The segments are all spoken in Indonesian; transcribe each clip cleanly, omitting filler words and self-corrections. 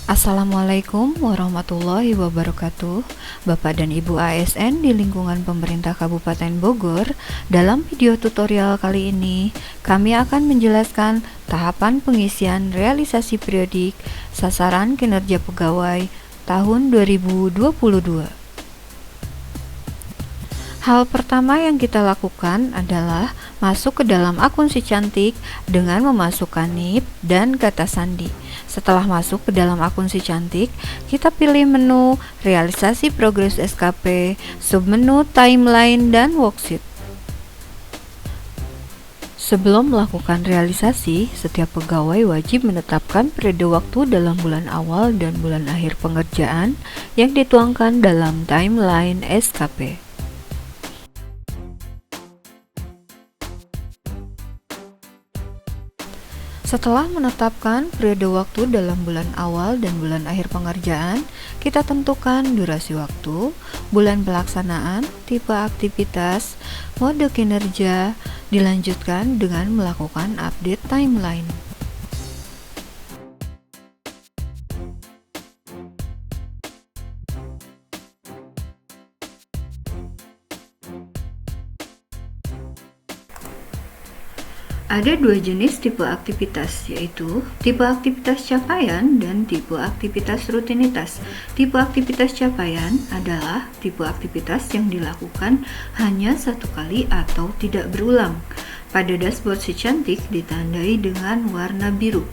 Assalamualaikum warahmatullahi wabarakatuh. Bapak dan Ibu ASN di lingkungan pemerintah Kabupaten Bogor. Dalam video tutorial kali ini, kami akan menjelaskan tahapan pengisian realisasi periodik sasaran kinerja pegawai tahun 2022. Hal pertama yang kita lakukan adalah masuk ke dalam akun si cantik dengan memasukkan NIP dan kata sandi. Setelah masuk ke dalam akun si cantik, kita pilih menu realisasi progres SKP, submenu timeline dan worksheet. Sebelum melakukan realisasi, setiap pegawai wajib menetapkan periode waktu dalam bulan awal dan bulan akhir pengerjaan yang dituangkan dalam timeline SKP. Setelah menetapkan periode waktu dalam bulan awal dan bulan akhir pengerjaan, kita tentukan durasi waktu, bulan pelaksanaan, tipe aktivitas, mode kinerja, dilanjutkan dengan melakukan update timeline. Ada dua jenis tipe aktivitas, yaitu tipe aktivitas capaian dan tipe aktivitas rutinitas. Tipe aktivitas capaian adalah tipe aktivitas yang dilakukan hanya satu kali atau tidak berulang. Pada dashboard si cantik ditandai dengan warna biru.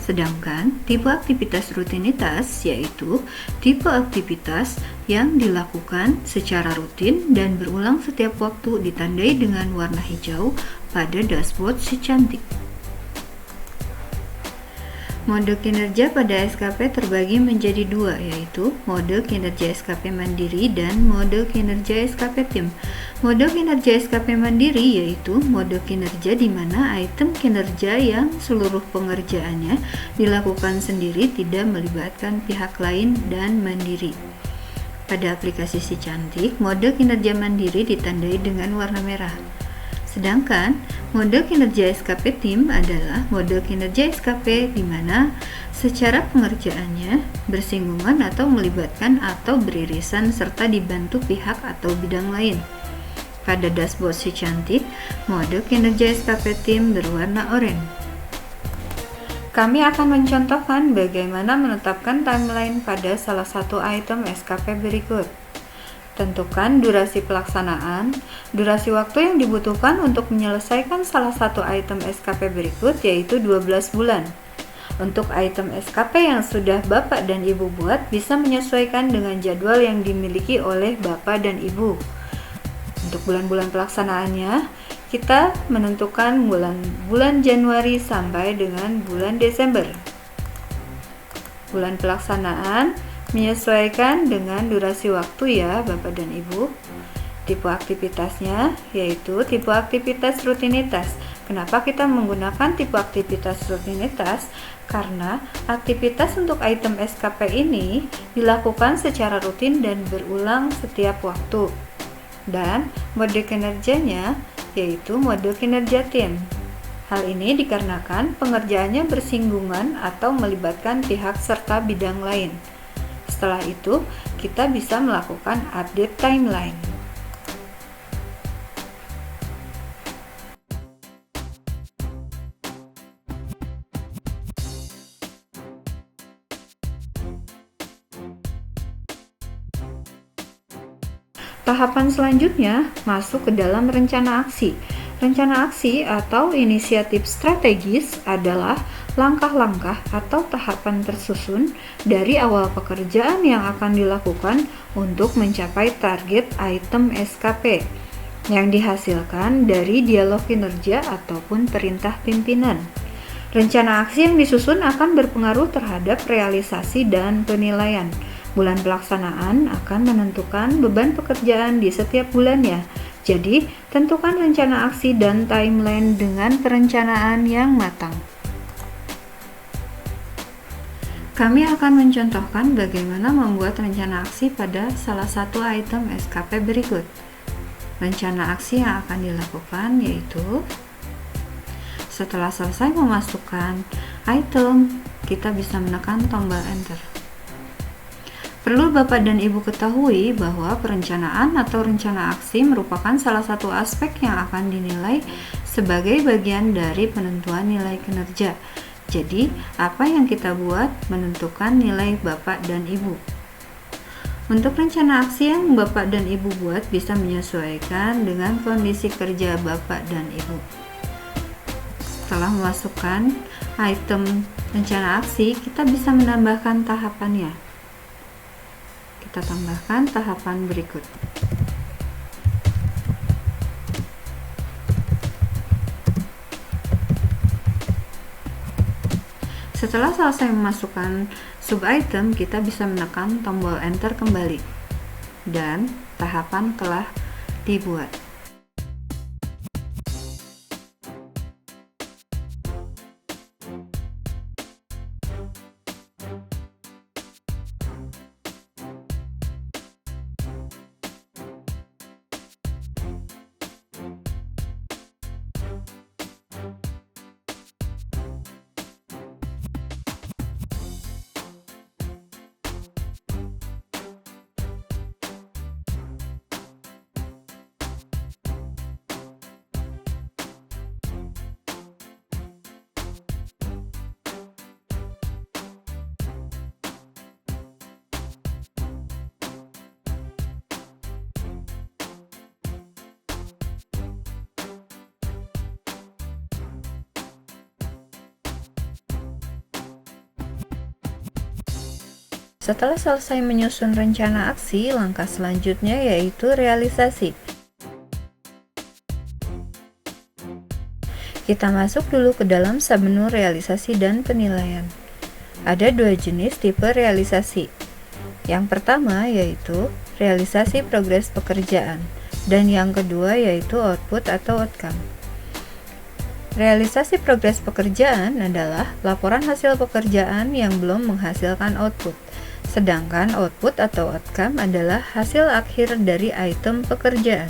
Sedangkan tipe aktivitas rutinitas yaitu tipe aktivitas yang dilakukan secara rutin dan berulang setiap waktu ditandai dengan warna hijau pada dashboard si cantik. Mode kinerja pada SKP terbagi menjadi dua, yaitu mode kinerja SKP mandiri dan mode kinerja SKP tim. Mode kinerja SKP mandiri yaitu mode kinerja di mana item kinerja yang seluruh pengerjaannya dilakukan sendiri, tidak melibatkan pihak lain dan mandiri. Pada aplikasi si cantik, mode kinerja mandiri ditandai dengan warna merah. Sedangkan mode kinerja SKP tim adalah mode kinerja SKP di mana secara pengerjaannya bersinggungan atau melibatkan atau beririsan serta dibantu pihak atau bidang lain. Pada dashboard si cantik, mode kinerja SKP tim berwarna oranye. Kami akan mencontohkan bagaimana menetapkan timeline pada salah satu item SKP berikut. Tentukan durasi pelaksanaan. Durasi waktu yang dibutuhkan untuk menyelesaikan salah satu item SKP berikut yaitu 12 bulan. Untuk item SKP yang sudah Bapak dan Ibu buat bisa menyesuaikan dengan jadwal yang dimiliki oleh Bapak dan Ibu. Untuk bulan-bulan pelaksanaannya, kita menentukan bulan Januari sampai dengan bulan Desember. Bulan pelaksanaan menyesuaikan dengan durasi waktu ya Bapak dan Ibu. Tipe aktivitasnya yaitu tipe aktivitas rutinitas. Kenapa kita menggunakan tipe aktivitas rutinitas? Karena aktivitas untuk item SKP ini dilakukan secara rutin dan berulang setiap waktu. Dan mode kinerjanya yaitu mode kinerja tim. Hal ini dikarenakan pengerjaannya bersinggungan atau melibatkan pihak serta bidang lain. Setelah itu, kita bisa melakukan update timeline. Tahapan selanjutnya masuk ke dalam rencana aksi. Rencana aksi atau inisiatif strategis adalah langkah-langkah atau tahapan tersusun dari awal pekerjaan yang akan dilakukan untuk mencapai target item SKP yang dihasilkan dari dialog kinerja ataupun perintah pimpinan. Rencana aksi yang disusun akan berpengaruh terhadap realisasi dan penilaian. Bulan pelaksanaan akan menentukan beban pekerjaan di setiap bulannya. Jadi, tentukan rencana aksi dan timeline dengan perencanaan yang matang. Kami akan mencontohkan bagaimana membuat rencana aksi pada salah satu item SKP berikut. Rencana aksi yang akan dilakukan yaitu setelah selesai memasukkan item, kita bisa menekan tombol Enter. Perlu Bapak dan Ibu ketahui bahwa perencanaan atau rencana aksi merupakan salah satu aspek yang akan dinilai sebagai bagian dari penentuan nilai kinerja. Jadi, apa yang kita buat menentukan nilai Bapak dan Ibu. Untuk rencana aksi yang Bapak dan Ibu buat bisa menyesuaikan dengan kondisi kerja Bapak dan Ibu. Setelah memasukkan item rencana aksi, kita bisa menambahkan tahapannya. Kita tambahkan tahapan berikut. Setelah selesai memasukkan sub-item, kita bisa menekan tombol Enter kembali. Dan tahapan telah dibuat. Setelah selesai menyusun rencana aksi, langkah selanjutnya yaitu realisasi. Kita masuk dulu ke dalam submenu realisasi dan penilaian. Ada dua jenis tipe realisasi. Yang pertama yaitu realisasi progres pekerjaan, dan yang kedua yaitu output atau outcome. Realisasi progres pekerjaan adalah laporan hasil pekerjaan yang belum menghasilkan output. Sedangkan output atau outcome adalah hasil akhir dari item pekerjaan.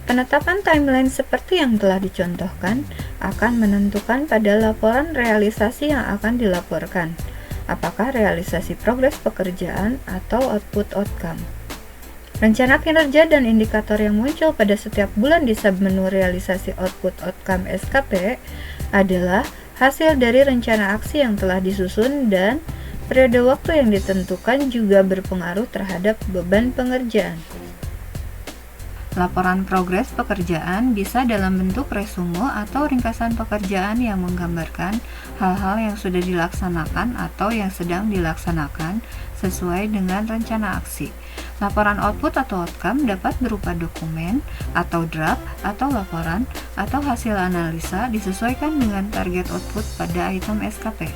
Penetapan timeline seperti yang telah dicontohkan akan menentukan pada laporan realisasi yang akan dilaporkan, apakah realisasi progres pekerjaan atau output outcome. Rencana kinerja dan indikator yang muncul pada setiap bulan di submenu realisasi output outcome SKP adalah hasil dari rencana aksi yang telah disusun, dan periode waktu yang ditentukan juga berpengaruh terhadap beban pengerjaan. Laporan progres pekerjaan bisa dalam bentuk resume atau ringkasan pekerjaan yang menggambarkan hal-hal yang sudah dilaksanakan atau yang sedang dilaksanakan sesuai dengan rencana aksi. Laporan output atau outcome dapat berupa dokumen atau draft atau laporan atau hasil analisa disesuaikan dengan target output pada item SKP.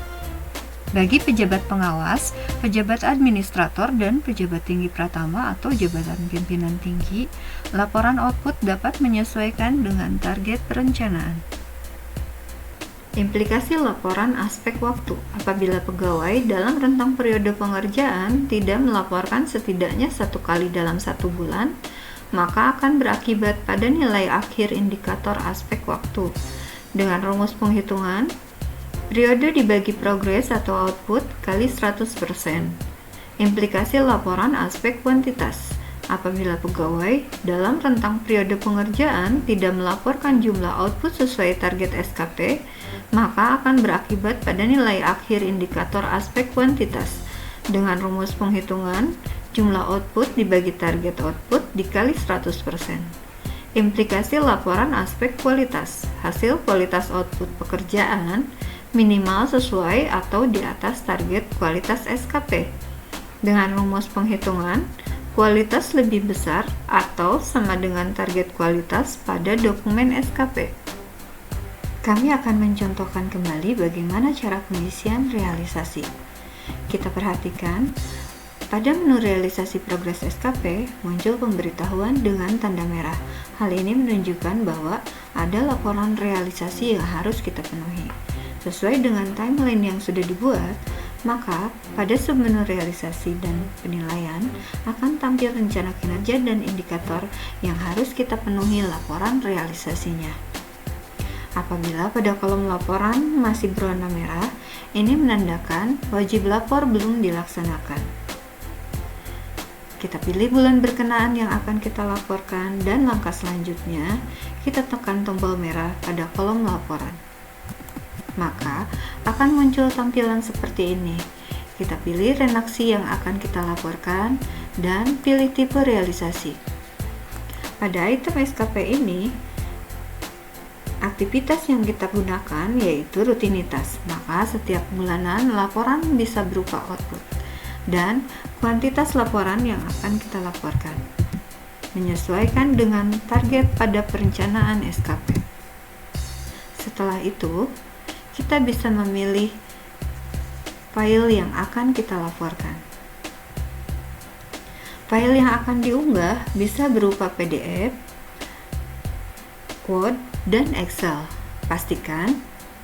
Bagi pejabat pengawas, pejabat administrator, dan pejabat tinggi pratama atau jabatan pimpinan tinggi, laporan output dapat menyesuaikan dengan target perencanaan. Implikasi laporan aspek waktu. Apabila pegawai dalam rentang periode pengerjaan tidak melaporkan setidaknya 1 kali dalam 1 bulan, maka akan berakibat pada nilai akhir indikator aspek waktu. Dengan rumus penghitungan, periode dibagi progres atau output kali 100%. Implikasi laporan aspek kuantitas. Apabila pegawai dalam rentang periode pengerjaan tidak melaporkan jumlah output sesuai target SKP, maka akan berakibat pada nilai akhir indikator aspek kuantitas. Dengan rumus penghitungan, jumlah output dibagi target output dikali 100%. Implikasi laporan aspek kualitas. Hasil kualitas output pekerjaan minimal sesuai atau di atas target kualitas SKP. Dengan rumus penghitungan, kualitas lebih besar atau sama dengan target kualitas pada dokumen SKP. Kami akan mencontohkan kembali bagaimana cara pengisian realisasi. Kita perhatikan, pada menu realisasi progres SKP muncul pemberitahuan dengan tanda merah. Hal ini menunjukkan bahwa ada laporan realisasi yang harus kita penuhi. Sesuai dengan timeline yang sudah dibuat, maka pada submenu realisasi dan penilaian akan tampil rencana kinerja dan indikator yang harus kita penuhi laporan realisasinya. Apabila pada kolom laporan masih berwarna merah, ini menandakan wajib lapor belum dilaksanakan. Kita pilih bulan berkenaan yang akan kita laporkan dan langkah selanjutnya, kita tekan tombol merah pada kolom laporan. Maka akan muncul tampilan seperti ini. Kita pilih renaksi yang akan kita laporkan dan pilih tipe realisasi. Pada item SKP ini, aktivitas yang kita gunakan yaitu rutinitas, maka setiap bulanan laporan bisa berupa output dan kuantitas laporan yang akan kita laporkan menyesuaikan dengan target pada perencanaan SKP. Setelah itu, kita bisa memilih file yang akan kita laporkan. File yang akan diunggah bisa berupa PDF, Word, dan Excel. Pastikan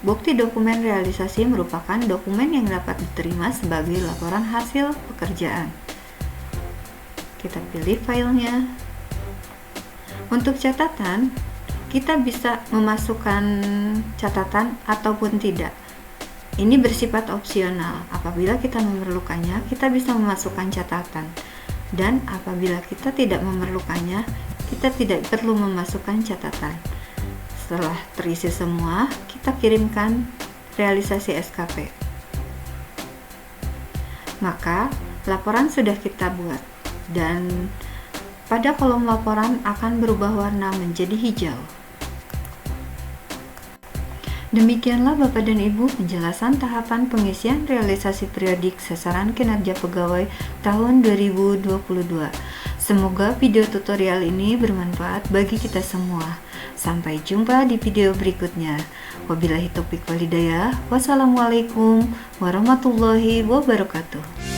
bukti dokumen realisasi merupakan dokumen yang dapat diterima sebagai laporan hasil pekerjaan. Kita pilih filenya. Untuk catatan, kita bisa memasukkan catatan ataupun tidak. Ini bersifat opsional. Apabila kita memerlukannya, kita bisa memasukkan catatan. Dan apabila kita tidak memerlukannya, kita tidak perlu memasukkan catatan. Setelah terisi semua, kita kirimkan realisasi SKP. Maka, laporan sudah kita buat dan pada kolom laporan akan berubah warna menjadi hijau. Demikianlah Bapak dan Ibu penjelasan tahapan pengisian realisasi periodik sasaran kinerja pegawai tahun 2022. Semoga video tutorial ini bermanfaat bagi kita semua. Sampai jumpa di video berikutnya. Wabillahi taufiq wal hidayah. Wassalamualaikum warahmatullahi wabarakatuh.